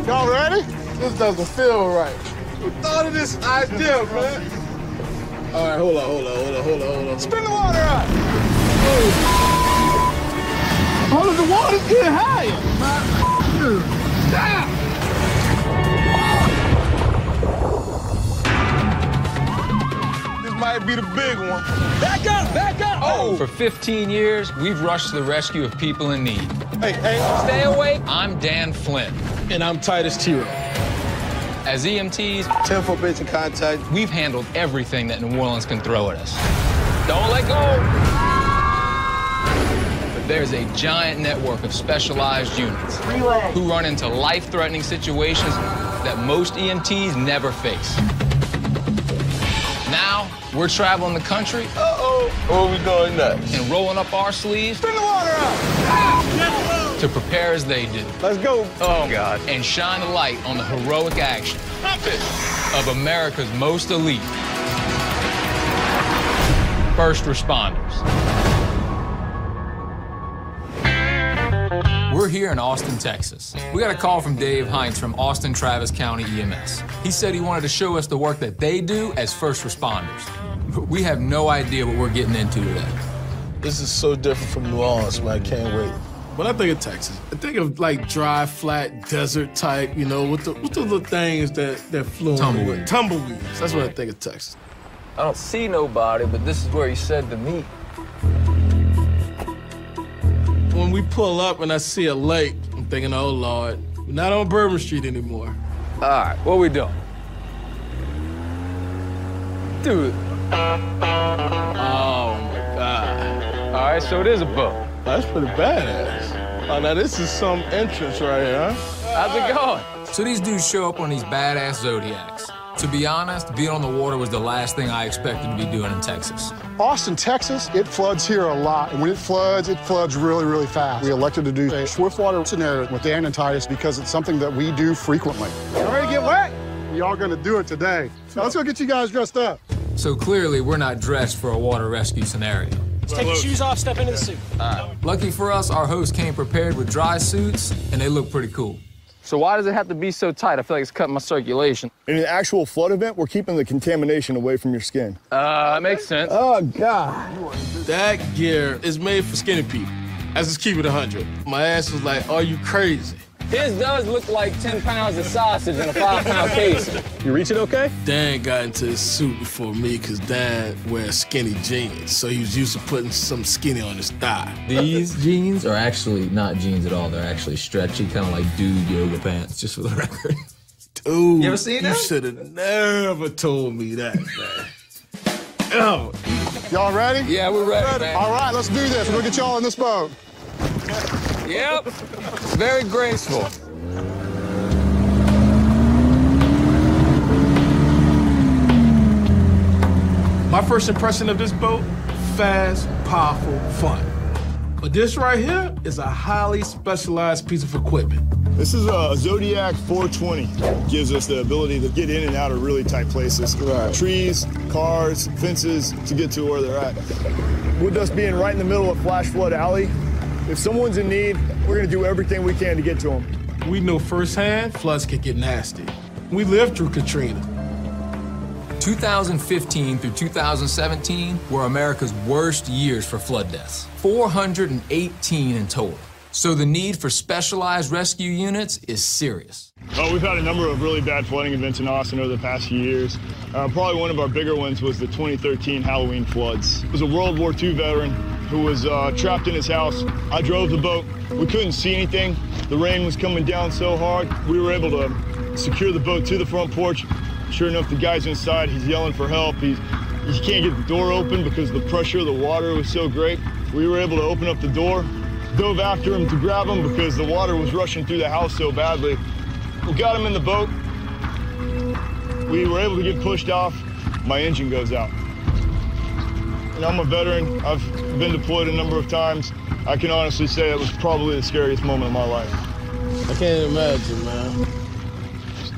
Y'all ready? This doesn't feel right. Who thought of this idea, man? All right, hold on. Spin the water up. Hold on, the water's getting higher. Stop! This might be the big one. Back up, back up. Oh! For 15 years, we've rushed to the rescue of people in need. Hey. Stay awake. I'm Dan Flynn. And I'm Titus Tiro. As EMTs, 10-4 bitch in contact. we've handled everything that New Orleans can throw at us. Don't let go. But there's a giant network of specialized units who run into life-threatening situations that most EMTs never face. Now, we're traveling the country. What are we doing next? And rolling up our sleeves Spin the water up. to prepare as they do. Let's go. Oh, God. And shine a light on the heroic action of America's most elite first responders. We're here in Austin, Texas. We got a call from Dave Heinz from Austin Travis County EMS. He said he wanted to show us the work that they do as first responders. But we have no idea what we're getting into today. This is so different from New Orleans, man. I can't wait. When I think of Texas, I think of like dry, flat, desert type, you know, with the little things that flew Tumbleweeds. Tumbleweeds. That's what I think of Texas. I don't see nobody, but this is where he said to meet. When we pull up and I see a lake, I'm thinking, oh, Lord, we're not on Bourbon Street anymore. All right, what we doing? Dude. Oh, my God. All right, so it is a boat. That's pretty badass. Oh, now this is some entrance right here, huh? How's it going? So these dudes show up on these badass Zodiacs. To be honest, being on the water was the last thing I expected to be doing in Texas. Austin, Texas, it floods here a lot. And when it floods really, really fast. We elected to do a swiftwater scenario with Dan and Titus because it's something that we do frequently. Y'all ready to get wet? Y'all gonna do it today. Now let's go get you guys dressed up. So clearly, we're not dressed for a water rescue scenario. Take your shoes off, step into the suit. Lucky for us, our host came prepared with dry suits, and they look pretty cool. So why does it have to be so tight? I feel like it's cutting my circulation. In an actual flood event, we're keeping the contamination away from your skin. That makes sense. Oh, God. That gear is made for skinny people. Let's just keep it 100. My ass was like, are you crazy? His does look like 10 pounds of sausage in a 5-pound case. You reach it okay? Dan got into his suit before me because Dan wears skinny jeans, so he was used to putting some skinny on his thigh. These jeans are actually not jeans at all. They're actually stretchy, kind of like dude yoga pants, just for the record. Dude, You ever seen you that? should have never told me that, man. Oh, Y'all ready? Yeah, we're ready, man. All right, let's do this. We'll get y'all in this boat. Yep. Very graceful. my first impression of this boat, fast, powerful, fun. But this right here is a highly specialized piece of equipment. This is a Zodiac 420. Gives us the ability to get in and out of really tight places. Right. Trees, cars, fences to get to where they're at. With us being right in the middle of Flash Flood Alley, if someone's in need, we're gonna do everything we can to get to them. We know firsthand floods can get nasty. We lived through Katrina. 2015 through 2017 were America's worst years for flood deaths, 418 in total. So the need for specialized rescue units is serious. We've had a number of really bad flooding events in Austin over the past few years. Probably one of our bigger ones was the 2013 Halloween floods. It was a World War II veteran who was trapped in his house. I drove the boat. We couldn't see anything. The rain was coming down so hard. We were able to secure the boat to the front porch. Sure enough, the guy's inside. He's yelling for help. He can't get the door open because the pressure of the water was so great. We were able to open up the door, dove after him to grab him because the water was rushing through the house so badly. We got him in the boat. We were able to get pushed off. My engine goes out. And I'm a veteran. I've been deployed a number of times. I can honestly say it was probably the scariest moment of my life. I can't imagine, man.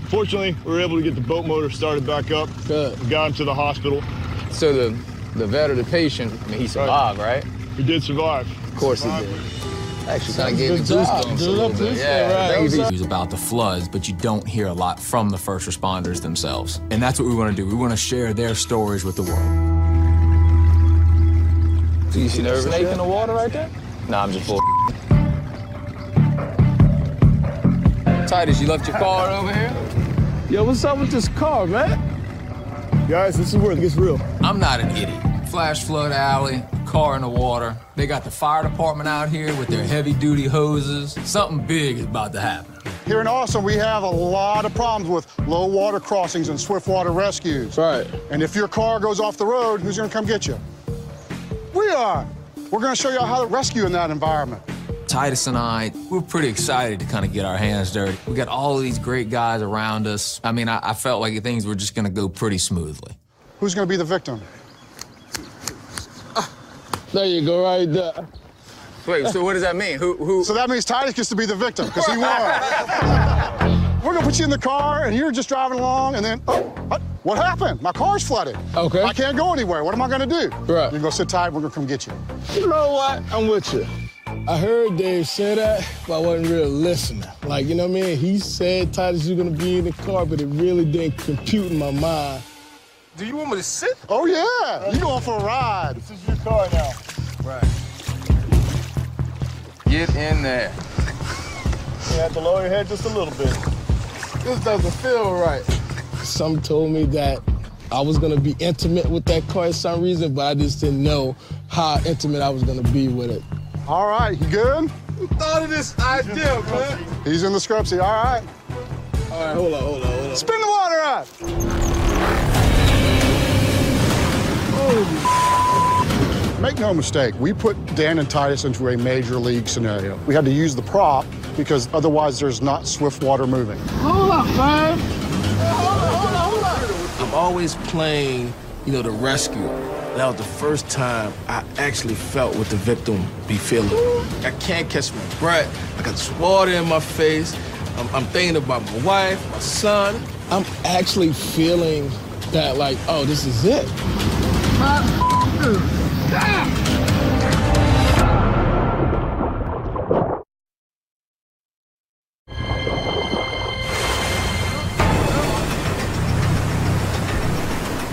Fortunately, we were able to get the boat motor started back up. Good. We got him to the hospital. So the vet or the patient, I mean, he survived, right? He did survive. Of course he did. Actually kind of gave me goosebumps a little bit. It was about the floods, but you don't hear a lot from the first responders themselves. And that's what we want to do. We want to share their stories with the world. Do you see the snake in the water right there? Nah, I'm just full. Titus, you left your car over here? Yo, what's up with this car, man? Guys, this is where it gets real. I'm not an idiot. Flash flood alley, car in the water. They got the fire department out here with their heavy-duty hoses. Something big is about to happen. Here in Austin, we have a lot of problems with low water crossings and swift water rescues. Right. And if your car goes off the road, who's gonna come get you? We are. We're gonna show you how to rescue in that environment. Titus and I, we're pretty excited to kind of get our hands dirty. We got all of these great guys around us. I mean, I felt like things were just gonna go pretty smoothly. Who's gonna be the victim? There you go, right there. Wait, so what does that mean? Who? So that means Titus gets to be the victim, because he won. We're gonna put you in the car, and you're just driving along, and then, what happened? My car's flooded. Okay. I can't go anywhere. What am I gonna do? Right. You're gonna sit tight, we're gonna come get you. You know what? I'm with you. I heard Dave say that, but I wasn't really listening. Like, you know what I mean? He said, Titus, you're gonna be in the car, but it really didn't compute in my mind. Do you want me to sit? Oh, yeah. You're going for a ride. This is your car now. Right. Get in there. You have to lower your head just a little bit. This doesn't feel right. Some told me that I was gonna be intimate with that car for some reason, but I just didn't know how intimate I was gonna be with it. All right, you good? Who thought of this idea, man? He's in the scrub seat. All right. All right, hold on. Spin the water up. Make no mistake, we put Dan and Titus into a major league scenario. We had to use the prop because otherwise there's not swift water moving. Hold up, man. Hold up. I'm always playing, the rescuer. That was the first time I actually felt what the victim be feeling. I can't catch my breath. I got this water in my face. I'm thinking about my wife, my son. I'm actually feeling that, like, oh, this is it.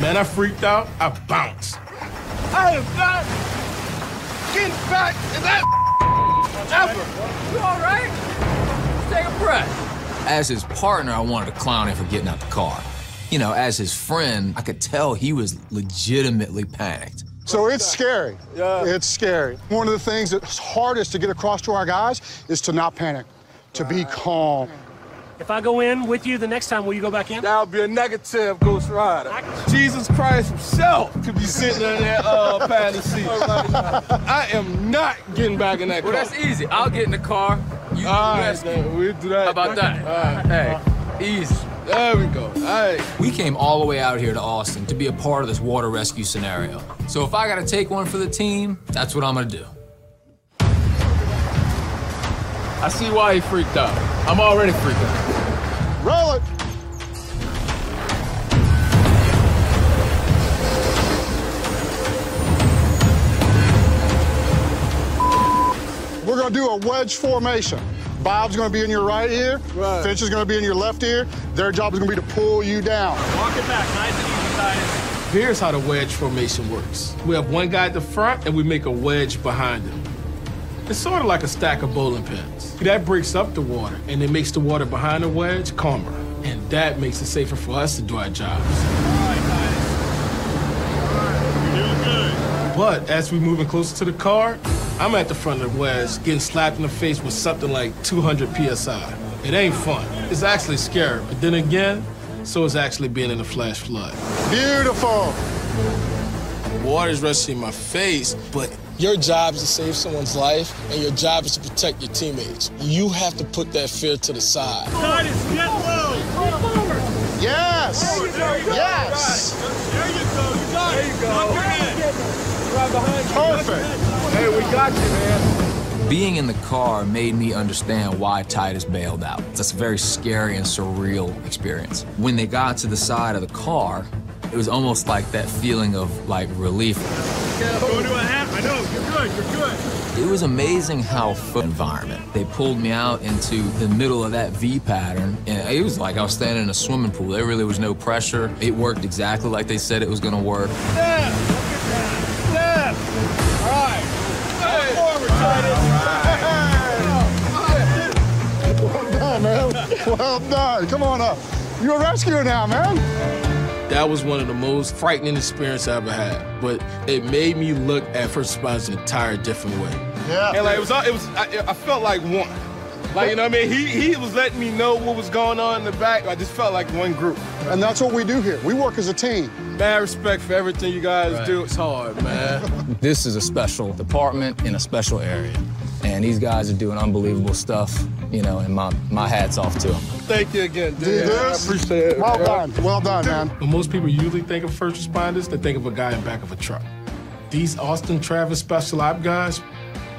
Man, I freaked out. I bounced. I am not getting back in that ever. You all right? Take a breath. As his partner, I wanted to clown him for getting out the car. As his friend, I could tell he was legitimately panicked. So it's scary. Yeah. It's scary. One of the things that's hardest to get across to our guys is to not panic, to be calm. If I go in with you the next time, will you go back in? That would be a negative Ghost Rider. Jesus Christ himself could be sitting in that passenger seat. I am not getting back in that car. Well, that's easy. I'll get in the car. You All right, rescue. then, we'll do that. How about that? All right. Hey, easy. There we go. All right. We came all the way out here to Austin to be a part of this water rescue scenario. So if I gotta take one for the team, that's what I'm gonna do. I see why he freaked out. I'm already freaked out. Roll it. We're gonna do a wedge formation. Bob's gonna be in your right ear. Right. Finch is gonna be in your left ear. Their job is gonna be to pull you down. Walk it back, nice and easy, Titus. Here's how the wedge formation works. We have one guy at the front, and we make a wedge behind him. It's sort of like a stack of bowling pins. That breaks up the water, and it makes the water behind the wedge calmer. And that makes it safer for us to do our jobs. You're doing good. But as we're moving closer to the car, I'm at the front of the wedge, getting slapped in the face with something like 200 PSI. It ain't fun. It's actually scary. But then again, so is actually being in a flash flood. Beautiful. Water's rushing my face, but your job is to save someone's life, and your job is to protect your teammates. You have to put that fear to the side. Titus, get low. Yes. Yes. There you go. You got it. There you go. Right behind you. Perfect. Hey, we got you, man. Being in the car made me understand why Titus bailed out. That's a very scary and surreal experience. When they got to the side of the car, it was almost like that feeling of, relief. Go to a half. I know. You're good. You're good. It was amazing how environment. They pulled me out into the middle of that V pattern, and it was like I was standing in a swimming pool. There really was no pressure. It worked exactly like they said it was gonna work. Step! Step! All right. Hey. Forward, Well done, man. Well done. Come on up. You're a rescuer now, man. That was one of the most frightening experiences I ever had, but it made me look at first responders an entire different way. Yeah. And like I felt like one. Like, you know what I mean? He was letting me know what was going on in the back. I just felt like one group. And that's what we do here. We work as a team. Mad respect for everything you guys do. It's hard, man. This is a special department in a special area. And these guys are doing unbelievable stuff, you know, and my hat's off to them. Thank you again, dude. Do I this. appreciate it. Well bro. done. Well done, man. When most people usually think of first responders, they think of a guy in the back of a truck. These Austin Travis Special Op guys,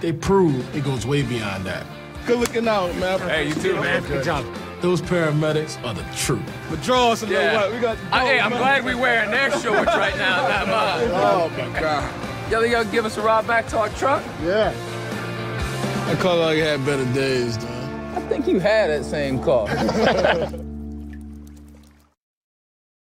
they prove it goes way beyond that. Good looking out, man. Hey, you too, man. Good job. Those paramedics are the truth. But draw us a little what? We got. Hey, I'm glad we're wearing their shorts right now, not mine. Oh my God. Y'all give us a ride back to our truck? Yeah. I call it like I had better days, though. I think you had that same car.